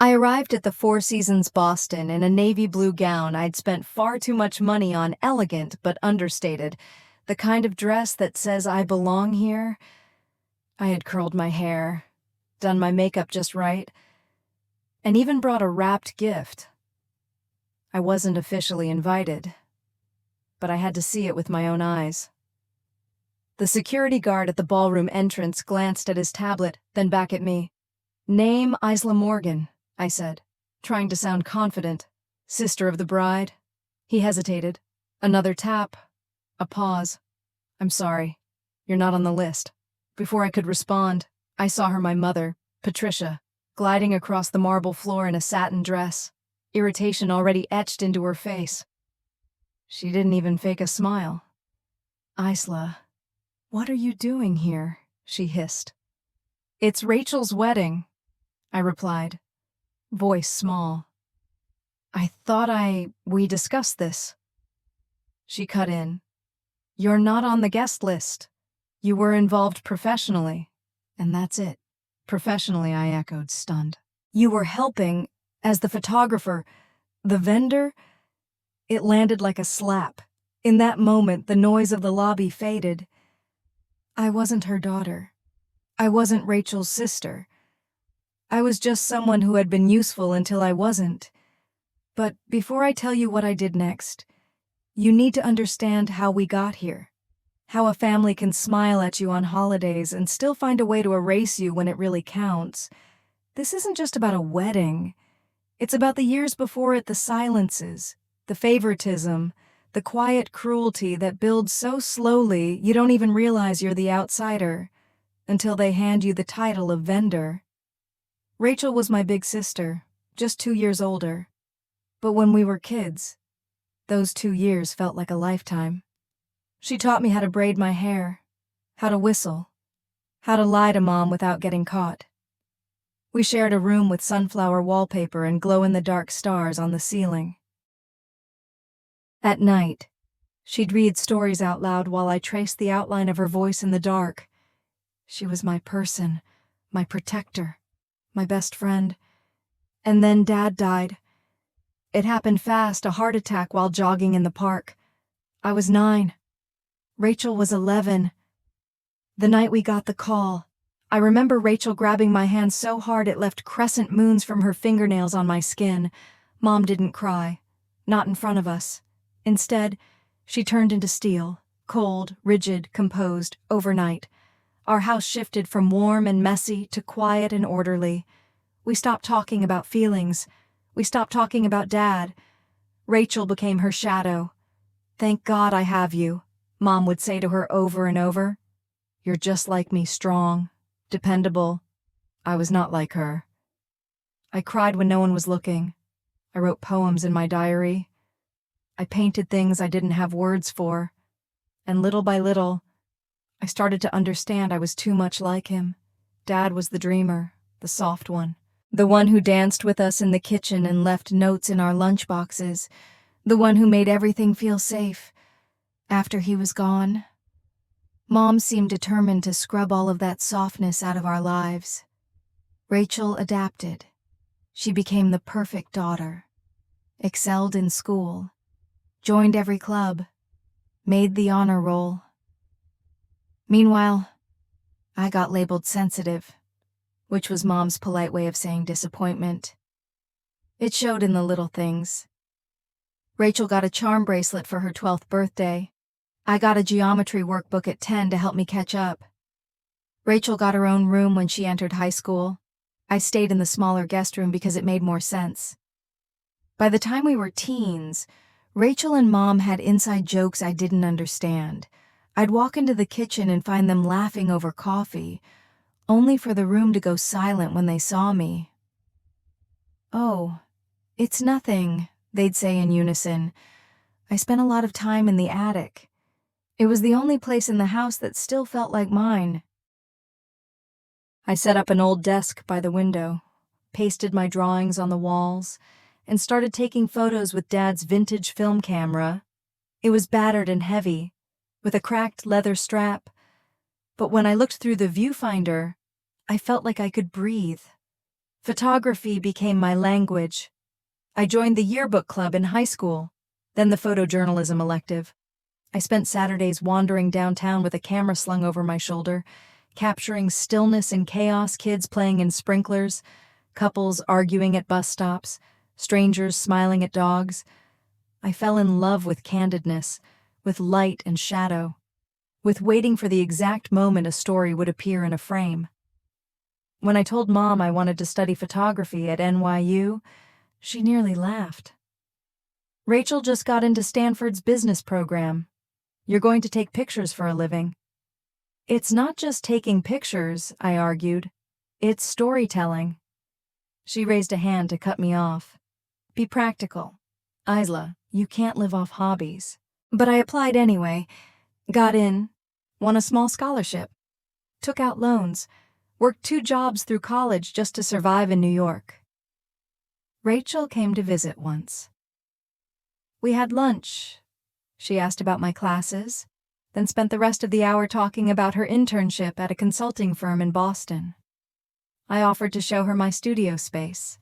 I arrived at the Four Seasons Boston in a navy blue gown I'd spent far too much money on, elegant but understated, the kind of dress that says I belong here. I had curled my hair, done my makeup just right, and even brought a wrapped gift. I wasn't officially invited, but I had to see it with my own eyes. The security guard at the ballroom entrance glanced at his tablet, then back at me. "Name Isla Morgan," I said, trying to sound confident. "Sister of the bride." He hesitated. Another tap. A pause. "I'm sorry. You're not on the list." Before I could respond, I saw my mother, Patricia, gliding across the marble floor in a satin dress, irritation already etched into her face. She didn't even fake a smile. "Isla, what are you doing here?" she hissed. "It's Rachel's wedding," I replied, voice small. "I thought we discussed this." She cut in. "You're not on the guest list. You were involved professionally, and that's it." "Professionally," I echoed, stunned. "You were helping as the photographer, the vendor." It landed like a slap. In that moment, the noise of the lobby faded. I wasn't her daughter. I wasn't Rachel's sister. I was just someone who had been useful until I wasn't. But before I tell you what I did next, you need to understand how we got here. How a family can smile at you on holidays and still find a way to erase you when it really counts. This isn't just about a wedding. It's about the years before it, the silences, the favoritism, the quiet cruelty that builds so slowly you don't even realize you're the outsider until they hand you the title of vendor. Rachel was my big sister, just 2 years older. But when we were kids, those 2 years felt like a lifetime. She taught me how to braid my hair, how to whistle, how to lie to Mom without getting caught. We shared a room with sunflower wallpaper and glow-in-the-dark stars on the ceiling. At night, she'd read stories out loud while I traced the outline of her voice in the dark. She was my person, my protector, my best friend. And then Dad died. It happened fast, a heart attack while jogging in the park. I was 9. Rachel was 11. The night we got the call, I remember Rachel grabbing my hand so hard it left crescent moons from her fingernails on my skin. Mom didn't cry, not in front of us. Instead, she turned into steel, cold, rigid, composed, overnight. Our house shifted from warm and messy to quiet and orderly. We stopped talking about feelings. We stopped talking about Dad. Rachel became her shadow. "Thank God I have you," Mom would say to her over and over. "You're just like me, strong, dependable." I was not like her. I cried when no one was looking. I wrote poems in my diary. I painted things I didn't have words for. And little by little, I started to understand I was too much like him. Dad was the dreamer, the soft one, the one who danced with us in the kitchen and left notes in our lunchboxes, the one who made everything feel safe. After he was gone, Mom seemed determined to scrub all of that softness out of our lives. Rachel adapted. She became the perfect daughter, excelled in school, joined every club, made the honor roll. Meanwhile, I got labeled sensitive, which was Mom's polite way of saying disappointment. It showed in the little things. Rachel got a charm bracelet for her 12th birthday. I got a geometry workbook at 10 to help me catch up. Rachel got her own room when she entered high school. I stayed in the smaller guest room because it made more sense. By the time we were teens, Rachel and Mom had inside jokes I didn't understand. I'd walk into the kitchen and find them laughing over coffee, only for the room to go silent when they saw me. "Oh, it's nothing," they'd say in unison. I spent a lot of time in the attic. It was the only place in the house that still felt like mine. I set up an old desk by the window, pasted my drawings on the walls, and started taking photos with Dad's vintage film camera. It was battered and heavy, with a cracked leather strap, but when I looked through the viewfinder, I felt like I could breathe. Photography became my language. I joined the yearbook club in high school, then the photojournalism elective. I spent Saturdays wandering downtown with a camera slung over my shoulder, capturing stillness and chaos, kids playing in sprinklers, couples arguing at bus stops, strangers smiling at dogs. I fell in love with candidness, with light and shadow, with waiting for the exact moment a story would appear in a frame. When I told Mom I wanted to study photography at NYU, she nearly laughed. "Rachel just got into Stanford's business program. You're going to take pictures for a living." "It's not just taking pictures," I argued. "It's storytelling." She raised a hand to cut me off. "Be practical. Isla, you can't live off hobbies." But I applied anyway, got in, won a small scholarship, took out loans, worked 2 jobs through college just to survive in New York. Rachel came to visit once. We had lunch. She asked about my classes, then spent the rest of the hour talking about her internship at a consulting firm in Boston. I offered to show her my studio space,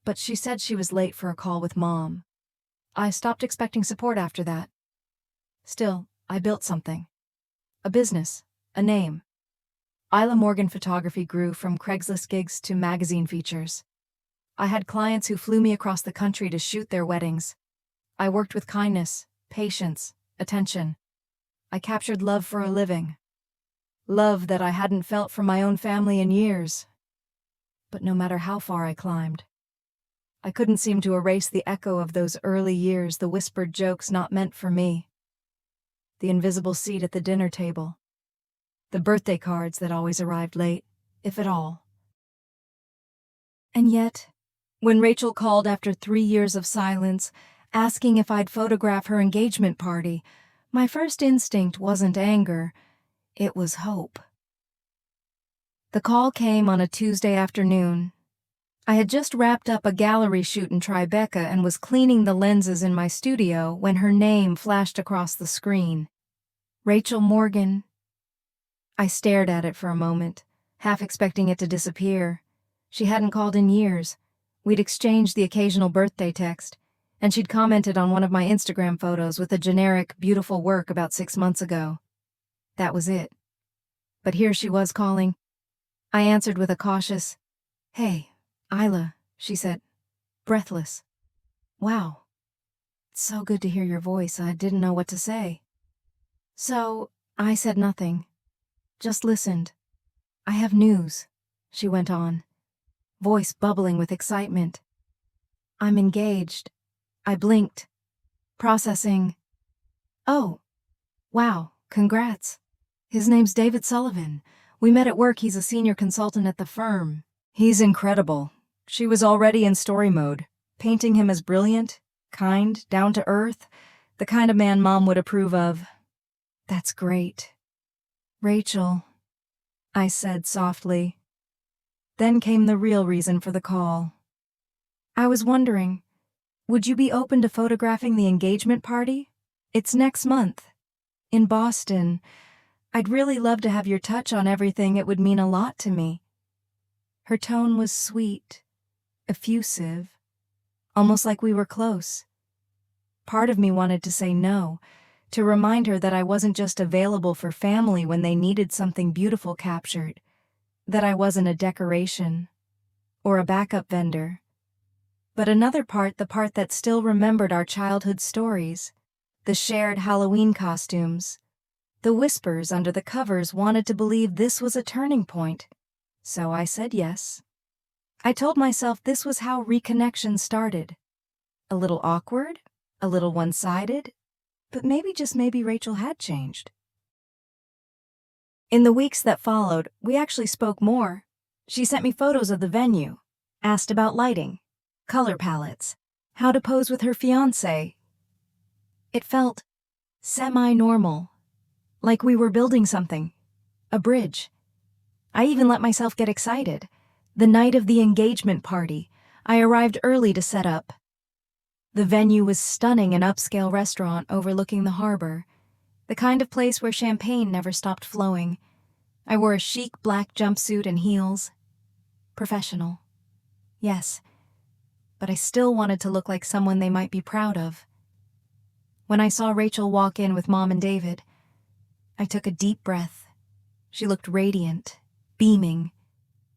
but she said she was late for a call with Mom. I stopped expecting support after that. Still, I built something. A business, a name. Isla Morgan Photography grew from Craigslist gigs to magazine features. I had clients who flew me across the country to shoot their weddings. I worked with kindness, patience, attention. I captured love for a living. Love that I hadn't felt from my own family in years. But no matter how far I climbed, I couldn't seem to erase the echo of those early years, the whispered jokes not meant for me, the invisible seat at the dinner table, the birthday cards that always arrived late, if at all. And yet, when Rachel called after 3 years of silence, asking if I'd photograph her engagement party, my first instinct wasn't anger, it was hope. The call came on a Tuesday afternoon. I had just wrapped up a gallery shoot in Tribeca and was cleaning the lenses in my studio when her name flashed across the screen. Rachel Morgan. I stared at it for a moment, half expecting it to disappear. She hadn't called in years. We'd exchanged the occasional birthday text, and she'd commented on one of my Instagram photos with a generic, beautiful work about 6 months ago. That was it. But here she was calling. I answered with a cautious, "Hey, Isla," she said, breathless. "Wow. It's so good to hear your voice. I didn't know what to say." So, I said nothing. Just listened. "I have news," she went on, voice bubbling with excitement. "I'm engaged." I blinked, processing. "Oh, wow, congrats. His name's David Sullivan. We met at work. He's a senior consultant at the firm." "He's incredible." She was already in story mode, painting him as brilliant, kind, down to earth, the kind of man Mom would approve of. "That's great." "Rachel," I said softly. Then came the real reason for the call. "I was wondering, would you be open to photographing the engagement party? It's next month. In Boston. I'd really love to have your touch on everything. It would mean a lot to me." Her tone was sweet, effusive, almost like we were close. Part of me wanted to say no, to remind her that I wasn't just available for family when they needed something beautiful captured, that I wasn't a decoration or a backup vendor. But another part, the part that still remembered our childhood stories, the shared Halloween costumes, the whispers under the covers, wanted to believe this was a turning point. So I said yes. I told myself this was how reconnection started. A little awkward, a little one-sided, but maybe, just maybe, Rachel had changed. In the weeks that followed, we actually spoke more. She sent me photos of the venue, asked about lighting, color palettes, how to pose with her fiancé. It felt semi-normal, like we were building something, a bridge. I even let myself get excited. The night of the engagement party, I arrived early to set up. The venue was stunning, an upscale restaurant overlooking the harbor, the kind of place where champagne never stopped flowing. I wore a chic black jumpsuit and heels. Professional. Yes, but I still wanted to look like someone they might be proud of. When I saw Rachel walk in with Mom and David, I took a deep breath. She looked radiant, beaming,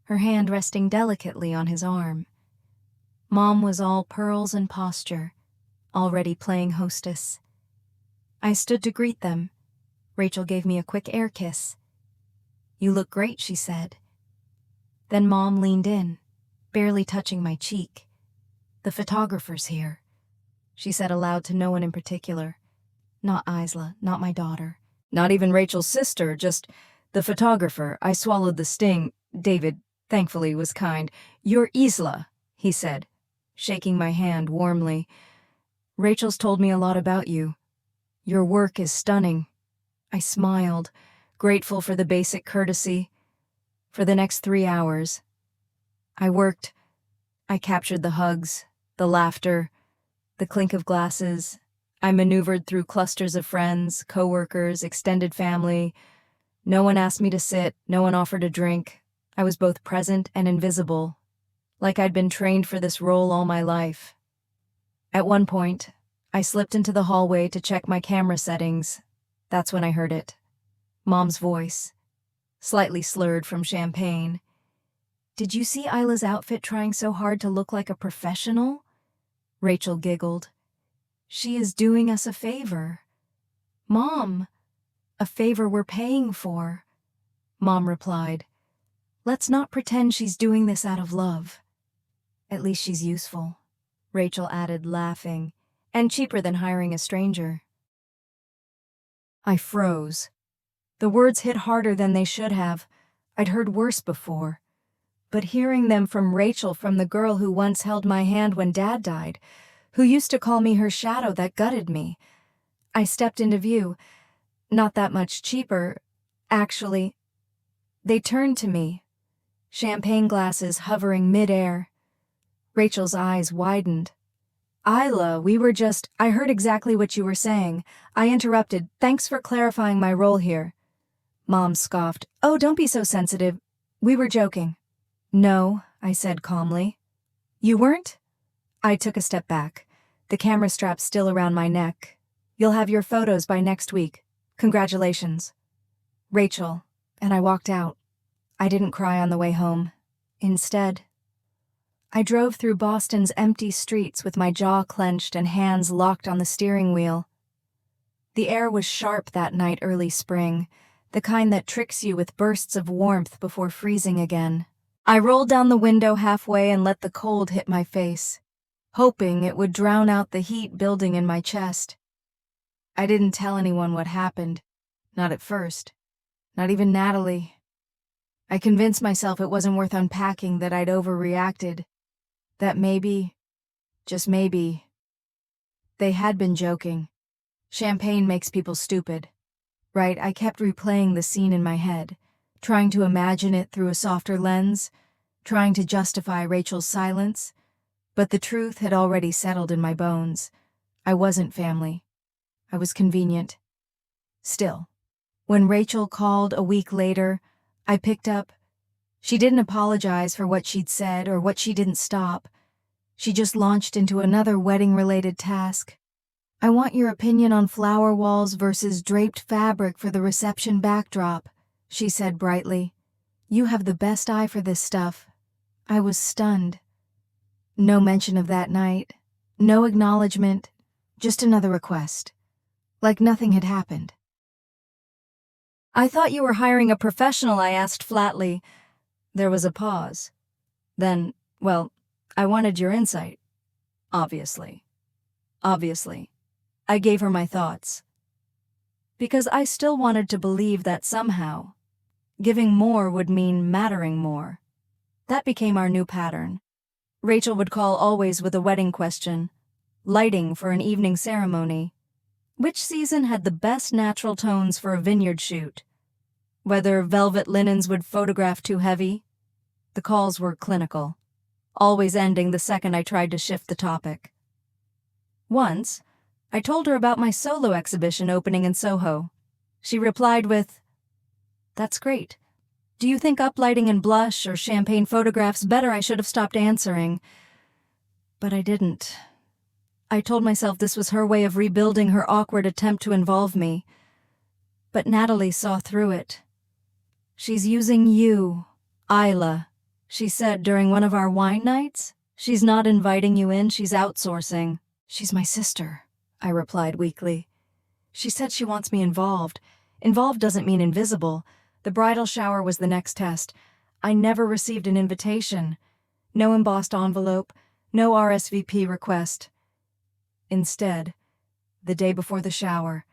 her hand resting delicately on his arm. Mom was all pearls and posture, already playing hostess. I stood to greet them. Rachel gave me a quick air kiss. "You look great," she said. Then Mom leaned in, barely touching my cheek. "The photographer's here," she said aloud to no one in particular. Not Isla, not my daughter. Not even Rachel's sister, just the photographer. I swallowed the sting. David, thankfully, was kind. "You're Isla," he said, shaking my hand warmly. "Rachel's told me a lot about you. Your work is stunning." I smiled, grateful for the basic courtesy. For the next 3 hours, I worked. I captured the hugs, the laughter, the clink of glasses. I maneuvered through clusters of friends, coworkers, extended family. No one asked me to sit, no one offered a drink. I was both present and invisible, like I'd been trained for this role all my life. At one point, I slipped into the hallway to check my camera settings. That's when I heard it. Mom's voice, slightly slurred from champagne. "Did you see Isla's outfit trying so hard to look like a professional?" Rachel giggled. "She is doing us a favor." "Mom, a favor we're paying for," Mom replied. "Let's not pretend she's doing this out of love." "At least she's useful," Rachel added, laughing, "and cheaper than hiring a stranger." I froze. The words hit harder than they should have. I'd heard worse before. But hearing them from Rachel, from the girl who once held my hand when Dad died, who used to call me her shadow, that gutted me. I stepped into view. Not that much cheaper, actually. They turned to me, champagne glasses hovering mid-air. Rachel's eyes widened. "Isla, I heard exactly what you were saying. I interrupted. Thanks for clarifying my role here." Mom scoffed. "Oh, don't be so sensitive. We were joking." "No," I said calmly. "You weren't?" I took a step back, the camera strap still around my neck. "You'll have your photos by next week. Congratulations." "Rachel," and I walked out. I didn't cry on the way home. Instead, I drove through Boston's empty streets with my jaw clenched and hands locked on the steering wheel. The air was sharp that night, early spring, the kind that tricks you with bursts of warmth before freezing again. I rolled down the window halfway and let the cold hit my face, hoping it would drown out the heat building in my chest. I didn't tell anyone what happened, not at first, not even Natalie. I convinced myself it wasn't worth unpacking, that I'd overreacted, that maybe, just maybe, they had been joking. Champagne makes people stupid, right? I kept replaying the scene in my head, trying to imagine it through a softer lens, trying to justify Rachel's silence, but the truth had already settled in my bones. I wasn't family. I was convenient. Still, when Rachel called a week later, I picked up. She didn't apologize for what she'd said or what she didn't stop. She just launched into another wedding-related task. "I want your opinion on flower walls versus draped fabric for the reception backdrop," she said brightly. "You have the best eye for this stuff." I was stunned. No mention of that night, no acknowledgement, just another request, like nothing had happened. "I thought you were hiring a professional," I asked flatly. There was a pause. Then, "Well, I wanted your insight. Obviously. I gave her my thoughts. Because I still wanted to believe that somehow, giving more would mean mattering more. That became our new pattern. Rachel would call always with a wedding question, lighting for an evening ceremony, which season had the best natural tones for a vineyard shoot, whether velvet linens would photograph too heavy. The calls were clinical, always ending the second I tried to shift the topic. Once, I told her about my solo exhibition opening in Soho. She replied with, "That's great. Do you think uplighting and blush or champagne photographs better? I should have stopped answering. But I didn't. I told myself this was her way of rebuilding her awkward attempt to involve me. But Natalie saw through it. She's using you, Isla, she said during one of our wine nights. She's not inviting you in, she's outsourcing. She's my sister, I replied weakly. She said she wants me involved. Involved doesn't mean invisible. The bridal shower was the next test. I never received an invitation. No embossed envelope, no RSVP request. Instead, the day before the shower,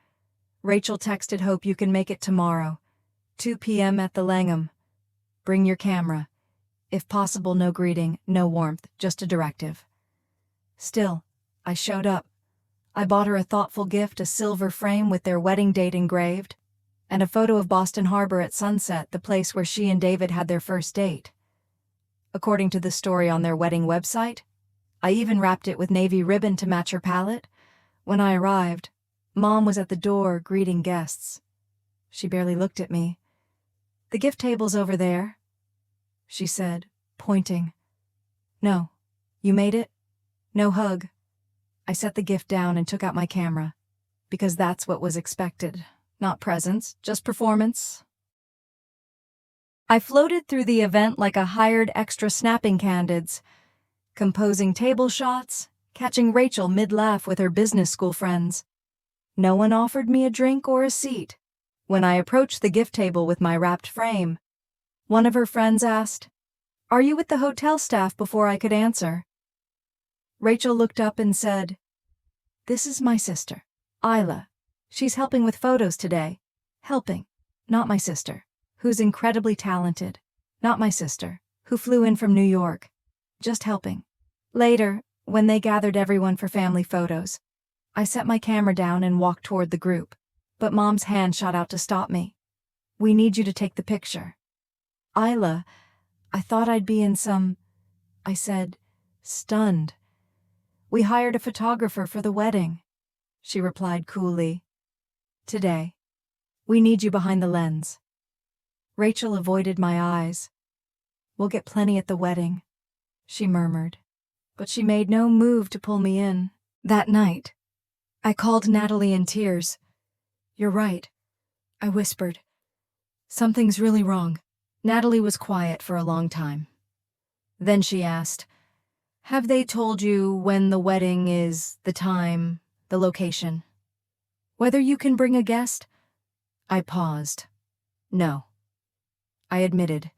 Rachel texted, "Hope you can make it tomorrow. 2 p.m. at the Langham. Bring your camera. If possible, no greeting, no warmth, just a directive." Still, I showed up. I bought her a thoughtful gift, a silver frame with their wedding date engraved, and a photo of Boston Harbor at sunset, the place where she and David had their first date. According to the story on their wedding website, I even wrapped it with navy ribbon to match her palette. When I arrived, Mom was at the door greeting guests. She barely looked at me. "The gift table's over there," she said, pointing. "No. You made it? No hug." I set the gift down and took out my camera, because that's what was expected. Not presents, just performance. I floated through the event like a hired extra snapping candidates, composing table shots, catching Rachel mid-laugh with her business school friends. No one offered me a drink or a seat. When I approached the gift table with my wrapped frame, one of her friends asked, "Are you with the hotel staff?" Before I could answer, Rachel looked up and said, "This is my sister, Isla. She's helping with photos today. Helping, not my sister, who's incredibly talented. Not my sister, who flew in from New York. Just helping." Later, when they gathered everyone for family photos, I set my camera down and walked toward the group, but Mom's hand shot out to stop me. "We need you to take the picture." "Isla, I thought I'd be in some," I said, stunned. "We hired a photographer for the wedding," she replied coolly. "Today. We need you behind the lens." Rachel avoided my eyes. "We'll get plenty at the wedding," she murmured, but she made no move to pull me in. That night, I called Natalie in tears. "You're right," I whispered. "Something's really wrong." Natalie was quiet for a long time. Then she asked, "Have they told you when the wedding is, the time, the location? Whether you can bring a guest?" I paused. "No," I admitted,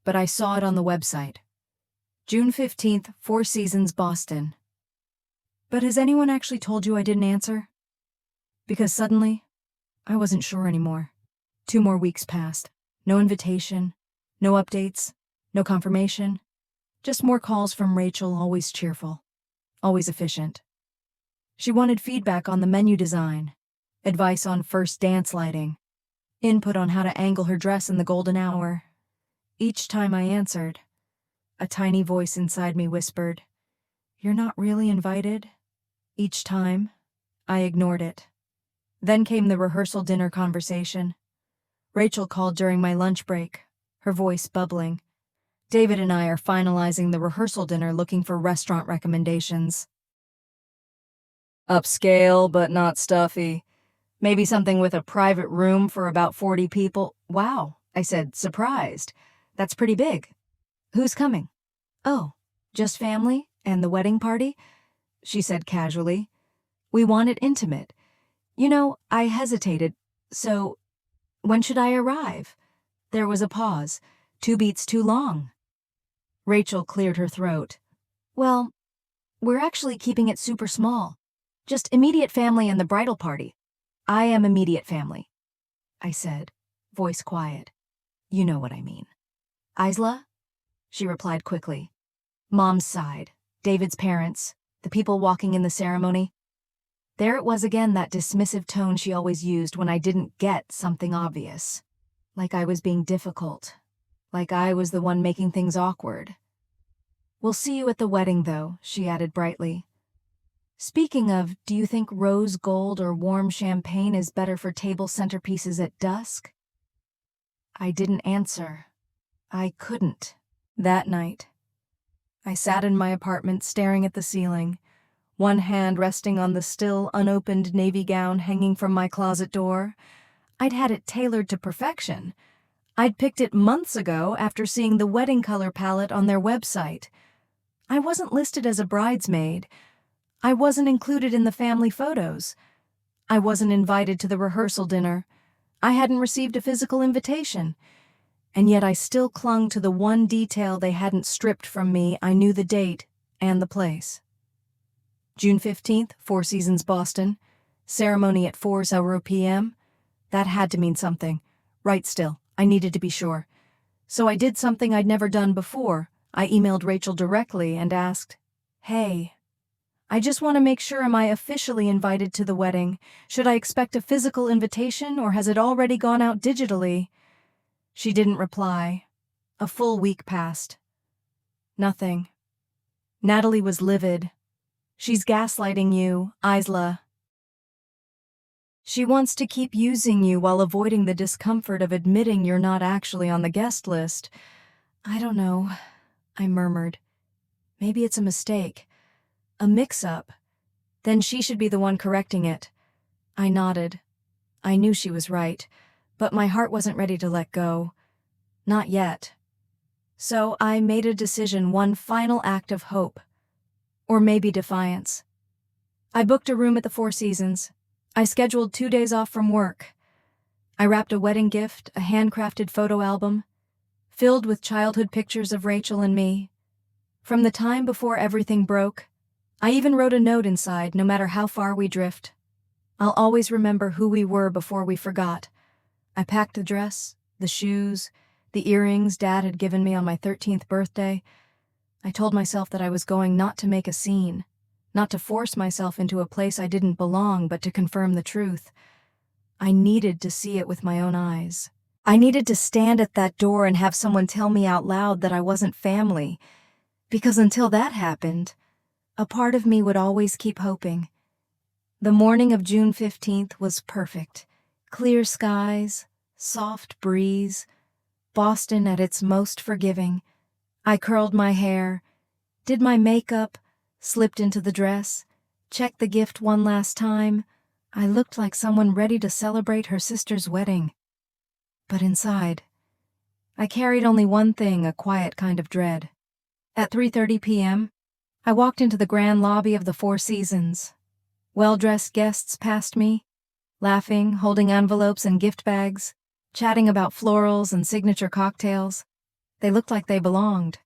"but I saw it on the website. June 15th, Four Seasons, Boston." "But has anyone actually told you?" I didn't answer. Because suddenly, I wasn't sure anymore. 2 more weeks passed. No invitation, no updates, no confirmation. Just more calls from Rachel, always cheerful, always efficient. She wanted feedback on the menu design, advice on first dance lighting, input on how to angle her dress in the golden hour. Each time I answered, a tiny voice inside me whispered, "You're not really invited." Each time, I ignored it. Then came the rehearsal dinner conversation. Rachel called during my lunch break, her voice bubbling. "David and I are finalizing the rehearsal dinner, looking for restaurant recommendations. Upscale, but not stuffy. Maybe something with a private room for about 40 people. Wow," I said, surprised. "That's pretty big. Who's coming?" "Oh, just family and the wedding party," she said casually. "We want it intimate." I hesitated. "So, when should I arrive?" There was a pause, 2 beats too long. Rachel cleared her throat. "Well, we're actually keeping it super small. Just immediate family and the bridal party." "I am immediate family," I said, voice quiet. "You know what I mean." "Isla?" she replied quickly. Mom's side, David's parents, the people walking in the ceremony. There it was again, that dismissive tone she always used when I didn't get something obvious. Like I was being difficult. Like I was the one making things awkward. "We'll see you at the wedding, though," she added brightly. "Speaking of, do you think rose gold or warm champagne is better for table centerpieces at dusk?" I didn't answer. I couldn't. That night, I sat in my apartment staring at the ceiling, one hand resting on the still unopened navy gown hanging from my closet door. I'd had it tailored to perfection. I'd picked it months ago after seeing the wedding color palette on their website. I wasn't listed as a bridesmaid. I wasn't included in the family photos. I wasn't invited to the rehearsal dinner. I hadn't received a physical invitation. And yet I still clung to the one detail they hadn't stripped from me. I knew the date and the place. June 15th, Four Seasons, Boston. Ceremony at 4:00 p.m. That had to mean something. Right still, I needed to be sure. So I did something I'd never done before. I emailed Rachel directly and asked, "Hey, I just want to make sure, am I officially invited to the wedding? Should I expect a physical invitation, or has it already gone out digitally?" She didn't reply. A full week passed. Nothing. Natalie was livid. "She's gaslighting you, Isla. She wants to keep using you while avoiding the discomfort of admitting you're not actually on the guest list." "I don't know," I murmured. "Maybe it's a mistake. A mix-up. Then she should be the one correcting it." I nodded. I knew she was right, but my heart wasn't ready to let go. Not yet. So I made a decision, one final act of hope. Or maybe defiance. I booked a room at the Four Seasons. I scheduled 2 days off from work. I wrapped a wedding gift, a handcrafted photo album, filled with childhood pictures of Rachel and me. From the time before everything broke, I even wrote a note inside, "No matter how far we drift, I'll always remember who we were before we forgot." I packed the dress, the shoes, the earrings Dad had given me on my 13th birthday. I told myself that I was going not to make a scene, not to force myself into a place I didn't belong, but to confirm the truth. I needed to see it with my own eyes. I needed to stand at that door and have someone tell me out loud that I wasn't family, because until that happened, a part of me would always keep hoping. The morning of June 15th was perfect. Clear skies, soft breeze, Boston at its most forgiving. I curled my hair, did my makeup, slipped into the dress, checked the gift one last time. I looked like someone ready to celebrate her sister's wedding. But inside, I carried only one thing, a quiet kind of dread. At 3:30 p.m., I walked into the grand lobby of the Four Seasons. Well-dressed guests passed me, laughing, holding envelopes and gift bags, chatting about florals and signature cocktails. They looked like they belonged.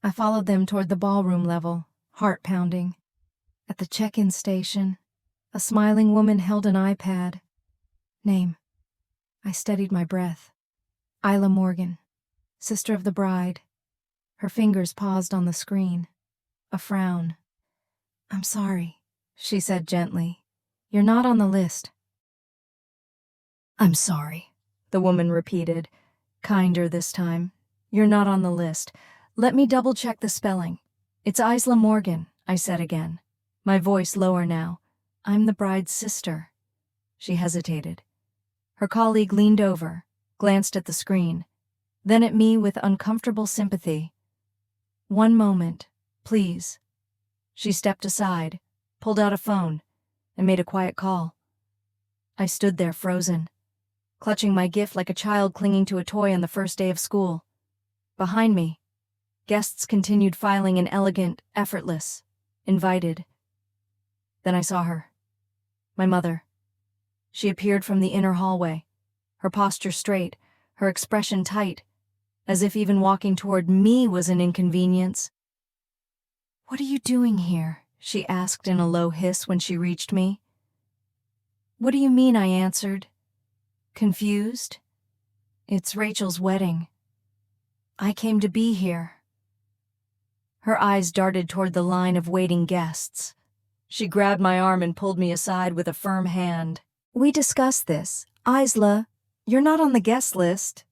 I followed them toward the ballroom level, heart pounding. At the check-in station, a smiling woman held an iPad. Name. I steadied my breath. Isla Morgan, sister of the bride. Her fingers paused on the screen. A frown. "I'm sorry," she said gently. "You're not on the list." "I'm sorry," the woman repeated, kinder this time. "You're not on the list. Let me double-check the spelling. It's Isla Morgan," I said again, my voice lower now. "I'm the bride's sister." She hesitated. Her colleague leaned over, glanced at the screen, then at me with uncomfortable sympathy. "One moment, please." She stepped aside, pulled out a phone, and made a quiet call. I stood there frozen, clutching my gift like a child clinging to a toy on the first day of school. Behind me, guests continued filing in, elegant, effortless, invited. Then I saw her. My mother. She appeared from the inner hallway, her posture straight, her expression tight, as if even walking toward me was an inconvenience. "What are you doing here?" she asked in a low hiss when she reached me. "What do you mean?" I answered, confused. "It's Rachel's wedding. I came to be here." Her eyes darted toward the line of waiting guests. She grabbed my arm and pulled me aside with a firm hand. "We discussed this. Isla, you're not on the guest list."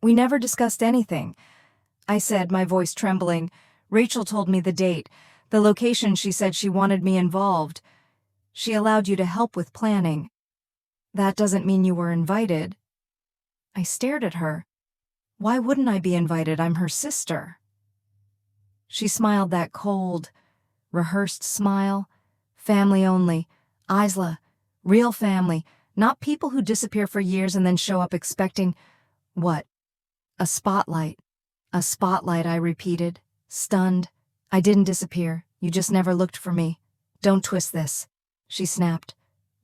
"We never discussed anything," I said, my voice trembling. "Rachel told me the date, the location. She said she wanted me involved. She allowed you to help with planning. That doesn't mean you were invited." I stared at her. Why wouldn't I be invited? I'm her sister. She smiled that cold, rehearsed smile. Family only. Isla. Real family. Not people who disappear for years and then show up expecting… what? A spotlight. A spotlight, I repeated, stunned. I didn't disappear. You just never looked for me. Don't twist this, she snapped.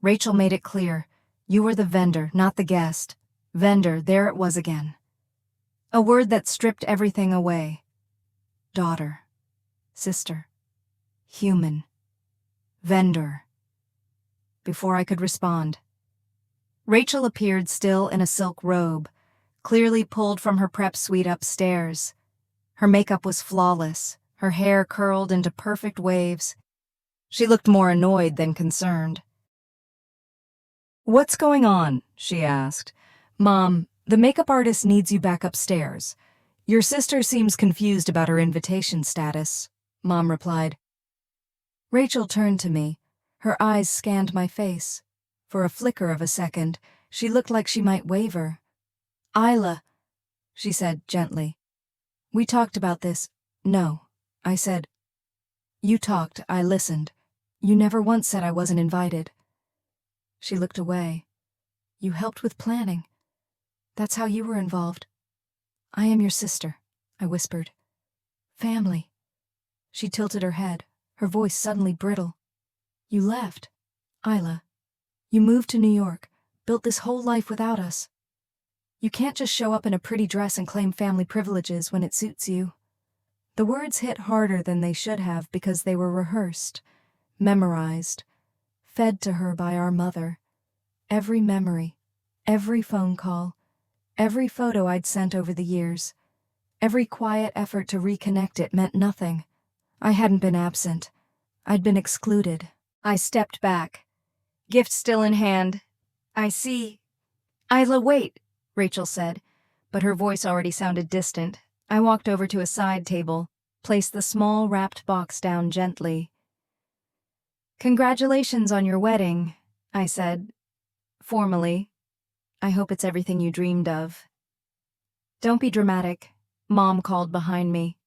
Rachel made it clear. You were the vendor, not the guest. Vendor, there it was again. A word that stripped everything away. Daughter. Sister. Human. Vendor. Before I could respond, Rachel appeared still in a silk robe, clearly pulled from her prep suite upstairs. Her makeup was flawless, her hair curled into perfect waves. She looked more annoyed than concerned. What's going on? She asked. Mom, the makeup artist needs you back upstairs. Your sister seems confused about her invitation status, Mom replied. Rachel turned to me. Her eyes scanned my face. For a flicker of a second, she looked like she might waver. Isla, she said gently. We talked about this. No, I said. You talked, I listened. You never once said I wasn't invited. She looked away. You helped with planning. That's how you were involved. I am your sister, I whispered. Family. She tilted her head, her voice suddenly brittle. You left, Isla. You moved to New York, built this whole life without us. You can't just show up in a pretty dress and claim family privileges when it suits you. The words hit harder than they should have because they were rehearsed, memorized, fed to her by our mother. Every memory, every phone call, every photo I'd sent over the years, every quiet effort to reconnect it meant nothing. I hadn't been absent. I'd been excluded. I stepped back, gift still in hand. I see. Isla, wait, Rachel said, but her voice already sounded distant. I walked over to a side table, placed the small wrapped box down gently. Congratulations on your wedding, I said, formally. I hope it's everything you dreamed of. Don't be dramatic, Mom called behind me.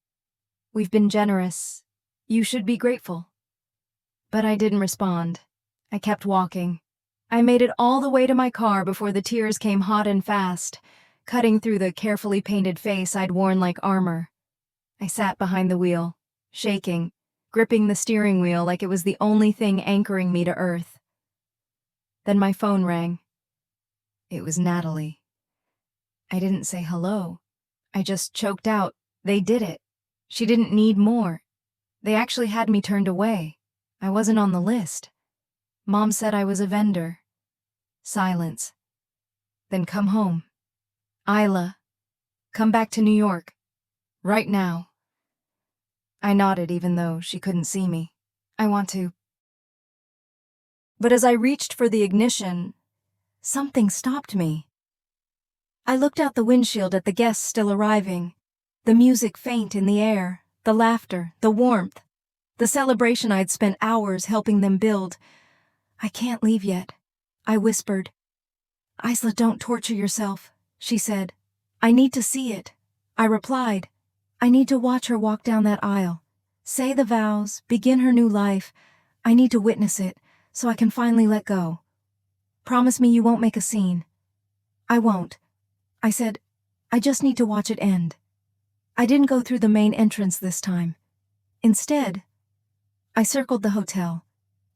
We've been generous. You should be grateful. But I didn't respond. I kept walking. I made it all the way to my car before the tears came hot and fast, cutting through the carefully painted face I'd worn like armor. I sat behind the wheel, shaking, gripping the steering wheel like it was the only thing anchoring me to earth. Then my phone rang. It was Natalie. I didn't say hello. I just choked out. They did it. She didn't need more. They actually had me turned away. I wasn't on the list. Mom said I was a vendor. Silence. Then come home. Isla, come back to New York. Right now. I nodded even though she couldn't see me. I want to. But as I reached for the ignition, something stopped me. I looked out the windshield at the guests still arriving, the music faint in the air, the laughter, the warmth, the celebration I'd spent hours helping them build. I can't leave yet, I whispered. Isla, don't torture yourself, she said. I need to see it. I replied. I need to watch her walk down that aisle, say the vows, begin her new life. I need to witness it so I can finally let go. Promise me you won't make a scene. I won't. I said, I just need to watch it end. I didn't go through the main entrance this time. Instead, I circled the hotel,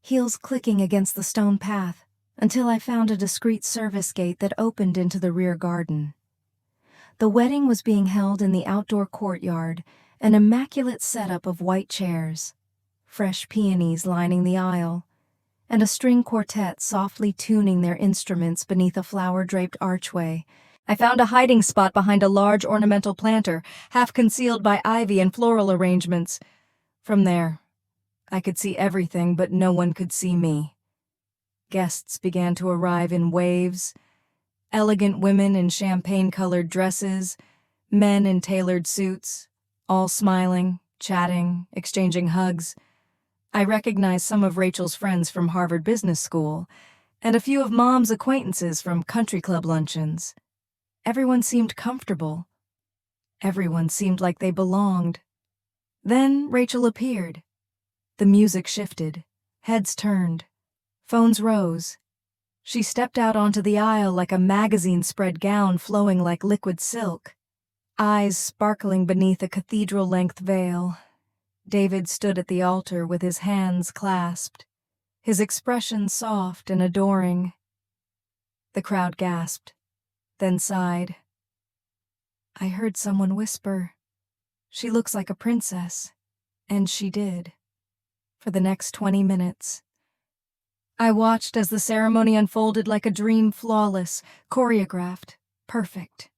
heels clicking against the stone path, until I found a discreet service gate that opened into the rear garden. The wedding was being held in the outdoor courtyard, an immaculate setup of white chairs, fresh peonies lining the aisle, and a string quartet softly tuning their instruments beneath a flower-draped archway. I found a hiding spot behind a large ornamental planter, half concealed by ivy and floral arrangements. From there, I could see everything, but no one could see me. Guests began to arrive in waves, elegant women in champagne-colored dresses, men in tailored suits, all smiling, chatting, exchanging hugs. I recognized some of Rachel's friends from Harvard Business School, and a few of Mom's acquaintances from country club luncheons. Everyone seemed comfortable, Everyone seemed like they belonged. Then Rachel appeared. The music shifted. Heads turned. Phones rose. She stepped out onto the aisle like a magazine-spread gown flowing like liquid silk. Eyes sparkling beneath a cathedral-length veil. David stood at the altar with his hands clasped, his expression soft and adoring. The crowd gasped, then sighed. I heard someone whisper, "She looks like a princess," and she did. For the next 20 minutes. I watched as the ceremony unfolded like a dream, flawless, choreographed, perfect.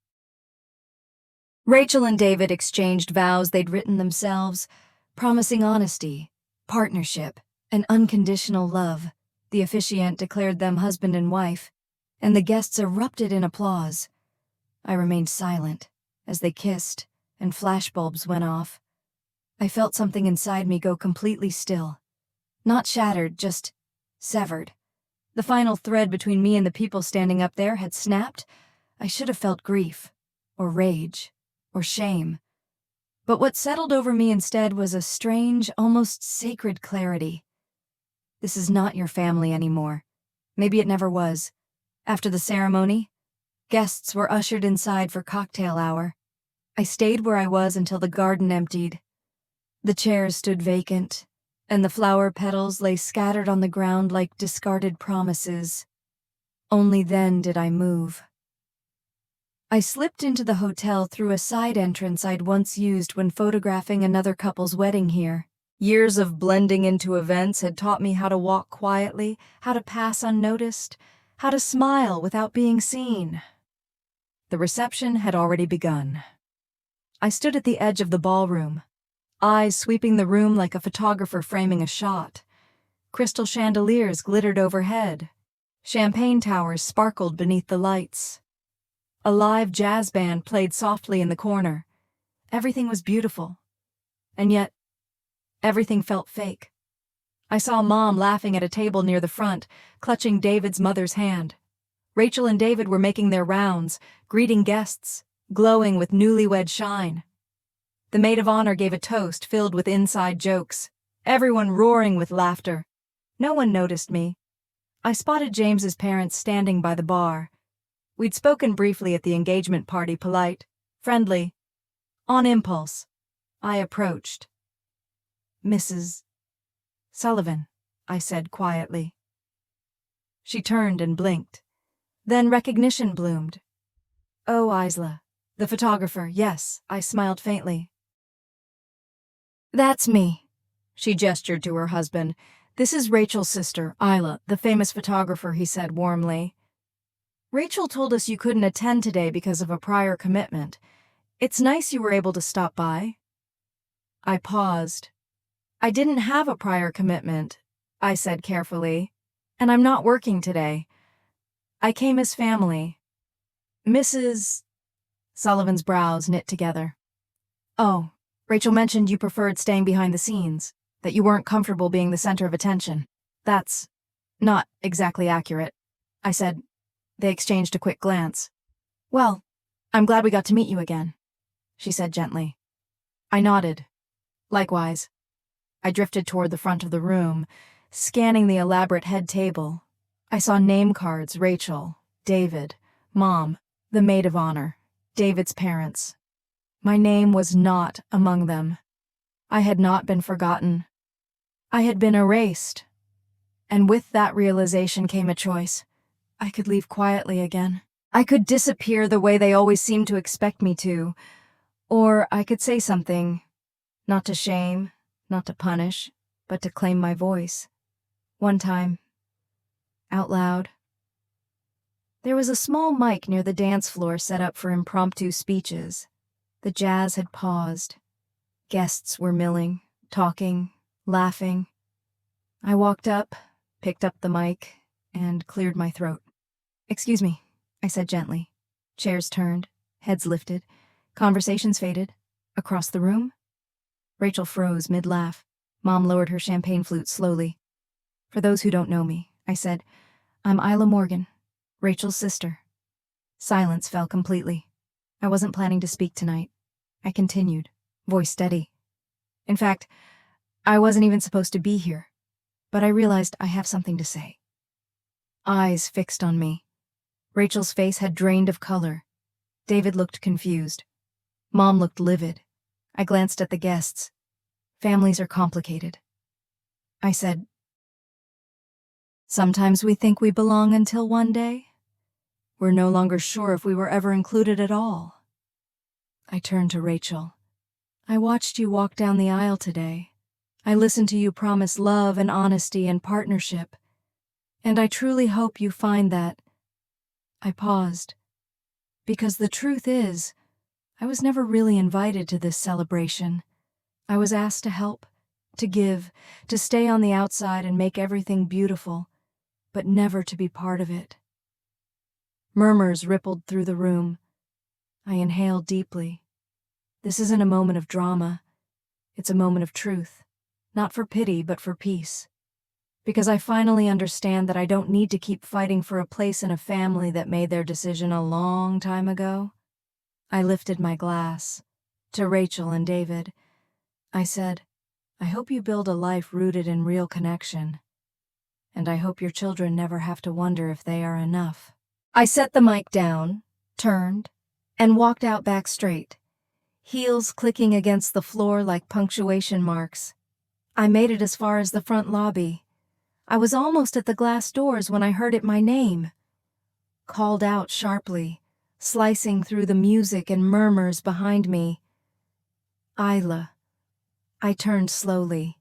Rachel and David exchanged vows they'd written themselves, promising honesty, partnership, and unconditional love. The officiant declared them husband and wife, and the guests erupted in applause. I remained silent as they kissed and flashbulbs went off. I felt something inside me go completely still. Not shattered, just severed. The final thread between me and the people standing up there had snapped. I should have felt grief, or rage, or shame. But what settled over me instead was a strange, almost sacred clarity. This is not your family anymore. Maybe it never was. After the ceremony, guests were ushered inside for cocktail hour. I stayed where I was until the garden emptied. The chairs stood vacant, and the flower petals lay scattered on the ground like discarded promises. Only then did I move. I slipped into the hotel through a side entrance I'd once used when photographing another couple's wedding here. Years of blending into events had taught me how to walk quietly, how to pass unnoticed, how to smile without being seen. The reception had already begun. I stood at the edge of the ballroom, eyes sweeping the room like a photographer framing a shot. Crystal chandeliers glittered overhead. Champagne towers sparkled beneath the lights. A live jazz band played softly in the corner. Everything was beautiful. And yet, everything felt fake. I saw Mom laughing at a table near the front, clutching David's mother's hand. Rachel and David were making their rounds, greeting guests, glowing with newlywed shine. The maid of honor gave a toast filled with inside jokes, everyone roaring with laughter. No one noticed me. I spotted James's parents standing by the bar. We'd spoken briefly at the engagement party, polite, friendly. On impulse, I approached. "Mrs. Sullivan," I said quietly. She turned and blinked. Then recognition bloomed. "Oh, Isla, the photographer, yes," I smiled faintly. "That's me," she gestured to her husband. "This is Rachel's sister, Isla, the famous photographer," he said warmly. "Rachel told us you couldn't attend today because of a prior commitment. It's nice you were able to stop by." I paused. "I didn't have a prior commitment," I said carefully, "and I'm not working today. I came as family." Mrs. Sullivan's brows knit together. "Oh, Rachel mentioned you preferred staying behind the scenes, that you weren't comfortable being the center of attention. That's not exactly accurate," I said. They exchanged a quick glance. "Well, I'm glad we got to meet you again," she said gently. I nodded. Likewise. I drifted toward the front of the room, scanning the elaborate head table. I saw name cards: Rachel, David, Mom, the maid of honor, David's parents. My name was not among them. I had not been forgotten. I had been erased. And with that realization came a choice. I could leave quietly again. I could disappear the way they always seemed to expect me to. Or I could say something, not to shame, not to punish, but to claim my voice. One time, out loud. There was a small mic near the dance floor set up for impromptu speeches. The jazz had paused. Guests were milling, talking, laughing. I walked up, picked up the mic, and cleared my throat. "Excuse me," I said gently. Chairs turned, heads lifted, conversations faded. Across the room? Rachel froze mid-laugh. Mom lowered her champagne flute slowly. "For those who don't know me," I said, "I'm Isla Morgan, Rachel's sister." Silence fell completely. I wasn't planning to speak tonight. I continued, voice steady. In fact, I wasn't even supposed to be here, but I realized I have something to say. Eyes fixed on me. Rachel's face had drained of color. David looked confused. Mom looked livid. I glanced at the guests. Families are complicated. I said, "Sometimes we think we belong until one day we're no longer sure if we were ever included at all." I turned to Rachel. "I watched you walk down the aisle today. I listened to you promise love and honesty and partnership, and I truly hope you find that." I paused, because the truth is, I was never really invited to this celebration. I was asked to help, to give, to stay on the outside and make everything beautiful, but never to be part of it. Murmurs rippled through the room. I inhaled deeply. This isn't a moment of drama. It's a moment of truth. Not for pity, but for peace. Because I finally understand that I don't need to keep fighting for a place in a family that made their decision a long time ago. I lifted my glass. To Rachel and David, I said, "I hope you build a life rooted in real connection. And I hope your children never have to wonder if they are enough." I set the mic down, turned, and walked out back straight, heels clicking against the floor like punctuation marks. I made it as far as the front lobby. I was almost at the glass doors when I heard it my name. Called out sharply, slicing through the music and murmurs behind me. "Isla." I turned slowly.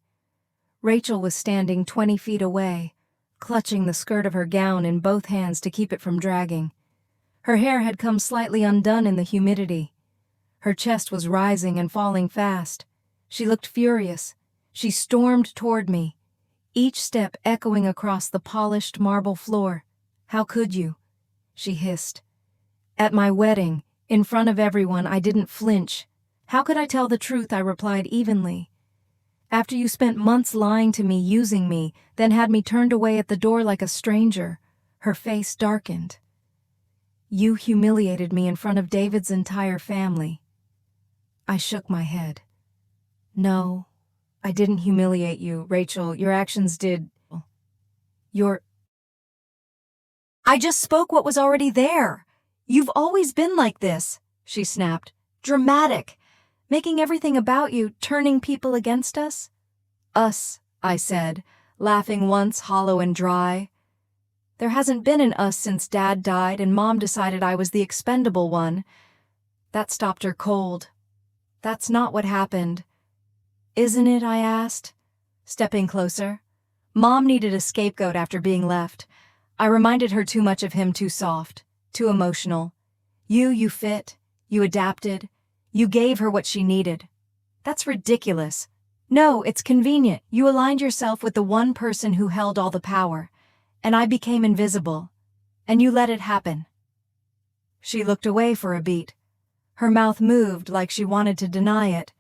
Rachel was standing 20 feet away, clutching the skirt of her gown in both hands to keep it from dragging. Her hair had come slightly undone in the humidity. Her chest was rising and falling fast. She looked furious. She stormed toward me, each step echoing across the polished marble floor. "How could you?" she hissed. "At my wedding, in front of everyone, I didn't flinch. How could I tell the truth?" I replied evenly. "After you spent months lying to me, using me, then had me turned away at the door like a stranger." Her face darkened. "You humiliated me in front of David's entire family." I shook my head. "No, I didn't humiliate you, Rachel. Your actions did. Your..." "I just spoke what was already there. You've always been like this," she snapped. "Dramatic. Making everything about you, turning people against us." "Us," I said, laughing once hollow and dry. "There hasn't been an us since Dad died and Mom decided I was the expendable one." That stopped her cold. "That's not what happened." "Isn't it?" I asked, stepping closer. "Mom needed a scapegoat after being left. I reminded her too much of him, too soft, too emotional. You fit, you adapted, you gave her what she needed." "That's ridiculous." "No, it's convenient. You aligned yourself with the one person who held all the power, and I became invisible, and you let it happen." She looked away for a beat. Her mouth moved like she wanted to deny it,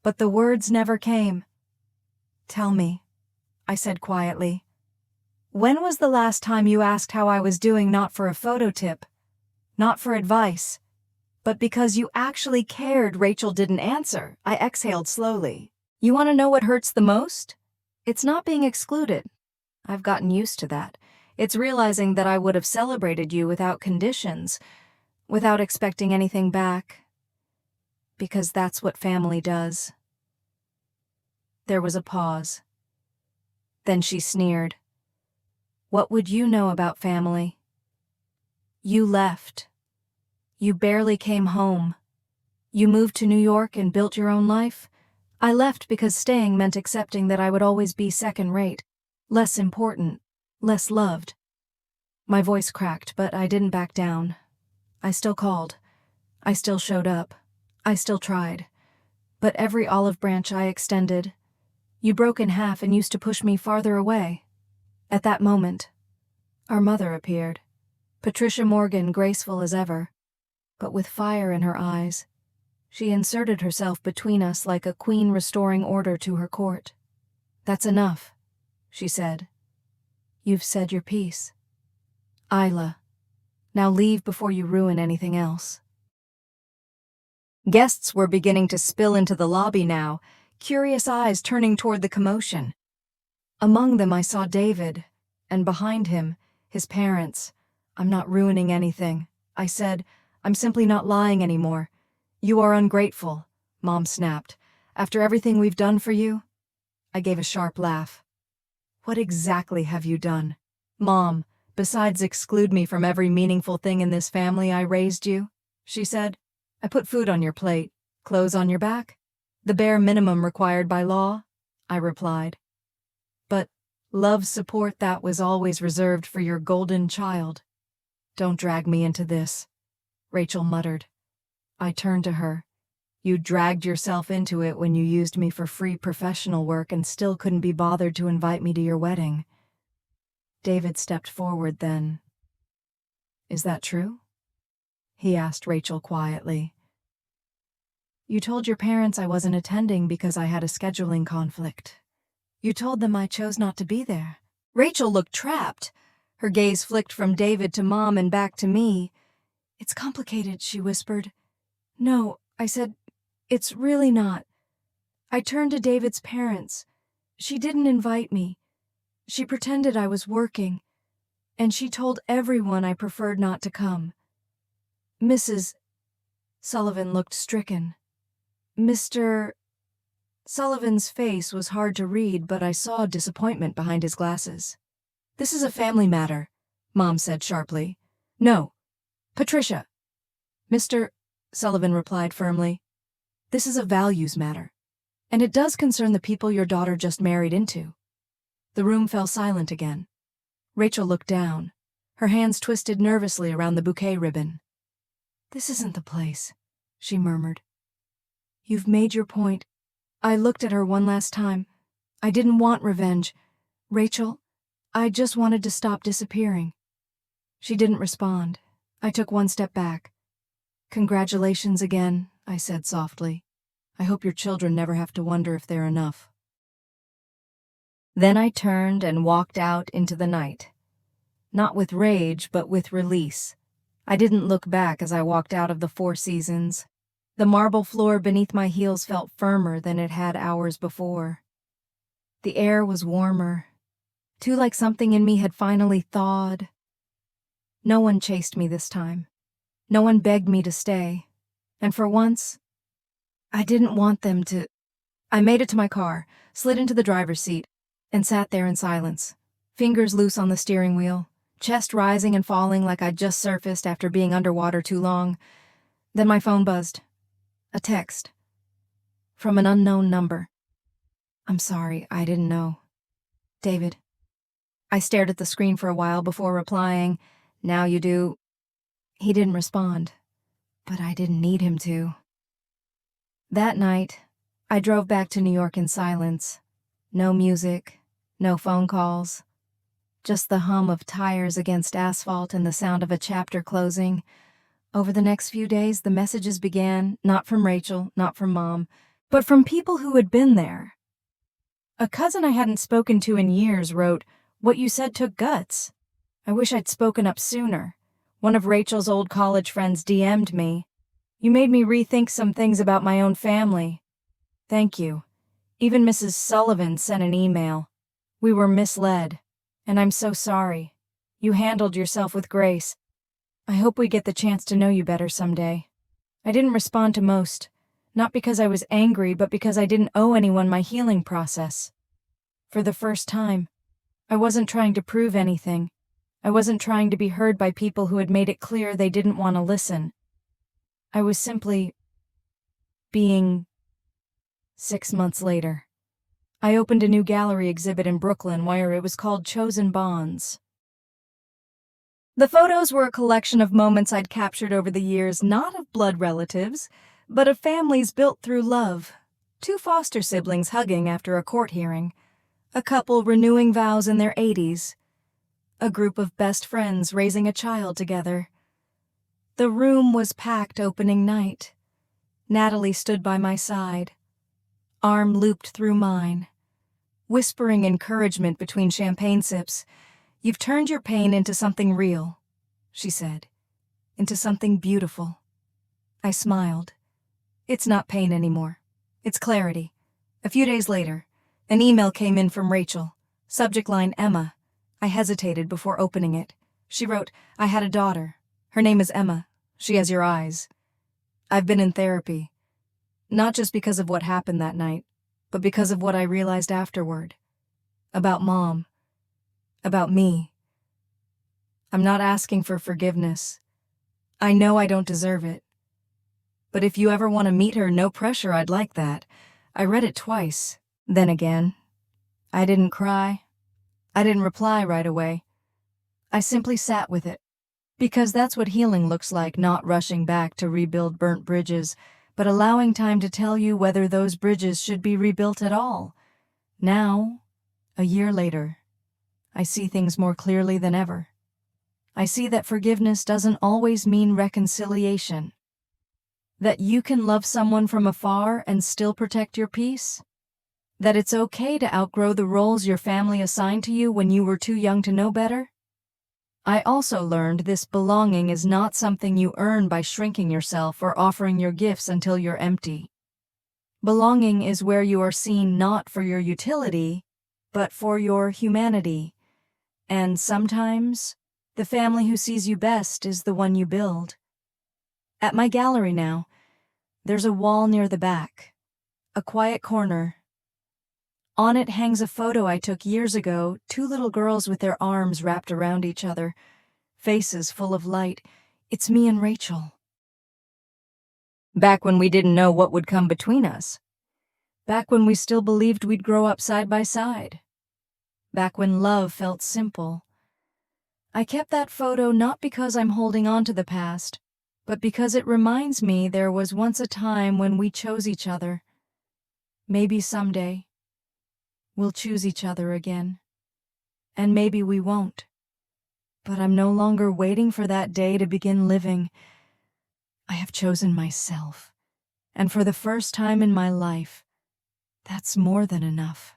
but the words never came. "Tell me," I said quietly, "when was the last time you asked how I was doing, not for a photo tip, not for advice, but because you actually cared?" Rachel didn't answer. I exhaled slowly. "You want to know what hurts the most? It's not being excluded. I've gotten used to that. It's realizing that I would have celebrated you without conditions, without expecting anything back. Because that's what family does." There was a pause. Then she sneered. "What would you know about family? You left. You barely came home. You moved to New York and built your own life. I left because staying meant accepting that I would always be second-rate, less important, less loved." My voice cracked, but I didn't back down. I still called. I still showed up. I still tried. But every olive branch I extended, you broke in half and used to push me farther away. At that moment, our mother appeared. Patricia Morgan, graceful as ever, but with fire in her eyes. She inserted herself between us like a queen restoring order to her court. "That's enough," she said. "You've said your piece. Isla, now leave before you ruin anything else." Guests were beginning to spill into the lobby now, curious eyes turning toward the commotion. Among them I saw David, and behind him, his parents. "I'm not ruining anything," I said. "I'm simply not lying anymore." "You are ungrateful," Mom snapped. "After everything we've done for you?" I gave a sharp laugh. "What exactly have you done?" "Mom, besides exclude me from every meaningful thing in this family I raised you," she said. "I put food on your plate, clothes on your back. The bare minimum required by law," I replied. "But love support that was always reserved for your golden child." "Don't drag me into this," Rachel muttered. I turned to her. "You dragged yourself into it when you used me for free professional work and still couldn't be bothered to invite me to your wedding." David stepped forward then. "Is that true?" he asked Rachel quietly. "You told your parents I wasn't attending because I had a scheduling conflict. You told them I chose not to be there." Rachel looked trapped. Her gaze flicked from David to Mom and back to me. "It's complicated," she whispered. "No," I said, "it's really not." I turned to David's parents. "She didn't invite me. She pretended I was working, and she told everyone I preferred not to come." Mrs. Sullivan looked stricken. Mr. Sullivan's face was hard to read, but I saw disappointment behind his glasses. "This is a family matter," Mom said sharply. "No, Patricia." Mr. Sullivan replied firmly. "This is a values matter, and it does concern the people your daughter just married into." The room fell silent again. Rachel looked down. Her hands twisted nervously around the bouquet ribbon. "This isn't the place," she murmured. "You've made your point." I looked at her one last time. "I didn't want revenge, Rachel. I just wanted to stop disappearing." She didn't respond. I took one step back. "Congratulations again," I said softly. "I hope your children never have to wonder if they're enough." Then I turned and walked out into the night. Not with rage, but with release. I didn't look back as I walked out of the Four Seasons. The marble floor beneath my heels felt firmer than it had hours before. The air was warmer, too like something in me had finally thawed. No one chased me this time. No one begged me to stay. And for once, I didn't want them to. I made it to my car, slid into the driver's seat, and sat there in silence, fingers loose on the steering wheel, chest rising and falling like I'd just surfaced after being underwater too long. Then my phone buzzed. A text. From an unknown number. "I'm sorry, I didn't know. David." I stared at the screen for a while before replying, "Now you do." He didn't respond, but I didn't need him to. That night, I drove back to New York in silence. No music, no phone calls. Just the hum of tires against asphalt and the sound of a chapter closing. Over the next few days, the messages began, not from Rachel, not from Mom, but from people who had been there. A cousin I hadn't spoken to in years wrote, "What you said took guts. I wish I'd spoken up sooner." One of Rachel's old college friends DM'd me, "You made me rethink some things about my own family." Thank you. Even Mrs. Sullivan sent an email. "We were misled, and I'm so sorry. You handled yourself with grace. I hope we get the chance to know you better someday." I didn't respond to most, not because I was angry, but because I didn't owe anyone my healing process. For the first time, I wasn't trying to prove anything. I wasn't trying to be heard by people who had made it clear they didn't want to listen. I was simply being. 6 months later, I opened a new gallery exhibit in Brooklyn where it was called Chosen Bonds. The photos were a collection of moments I'd captured over the years, not of blood relatives, but of families built through love. 2 foster siblings hugging after a court hearing, a couple renewing vows in their 80s, a group of best friends raising a child together. The room was packed opening night. Natalie stood by my side, arm looped through mine, whispering encouragement between champagne sips. "You've turned your pain into something real," she said, "into something beautiful." I smiled. It's not pain anymore. It's clarity. A few days later, an email came in from Rachel. Subject line, Emma. I hesitated before opening it. She wrote, I had a daughter. Her name is Emma. She has your eyes. I've been in therapy. Not just because of what happened that night, but because of what I realized afterward. About Mom. About me. I'm not asking for forgiveness. I know I don't deserve it. But if you ever want to meet her, no pressure, I'd like that. I read it twice. Then again, I didn't cry. I didn't reply right away. I simply sat with it. Because that's what healing looks like, not rushing back to rebuild burnt bridges, but allowing time to tell you whether those bridges should be rebuilt at all. Now, a year later, I see things more clearly than ever. I see that forgiveness doesn't always mean reconciliation. That you can love someone from afar and still protect your peace. That it's okay to outgrow the roles your family assigned to you when you were too young to know better. I also learned this belonging is not something you earn by shrinking yourself or offering your gifts until you're empty. Belonging is where you are seen not for your utility, but for your humanity. And sometimes, the family who sees you best is the one you build. At my gallery now, there's a wall near the back, a quiet corner. On it hangs a photo I took years ago, 2 little girls with their arms wrapped around each other, faces full of light. It's me and Rachel. Back when we didn't know what would come between us. Back when we still believed we'd grow up side by side. Back when love felt simple. I kept that photo not because I'm holding on to the past, but because it reminds me there was once a time when we chose each other. Maybe someday, we'll choose each other again. And maybe we won't. But I'm no longer waiting for that day to begin living. I have chosen myself. And for the first time in my life, that's more than enough.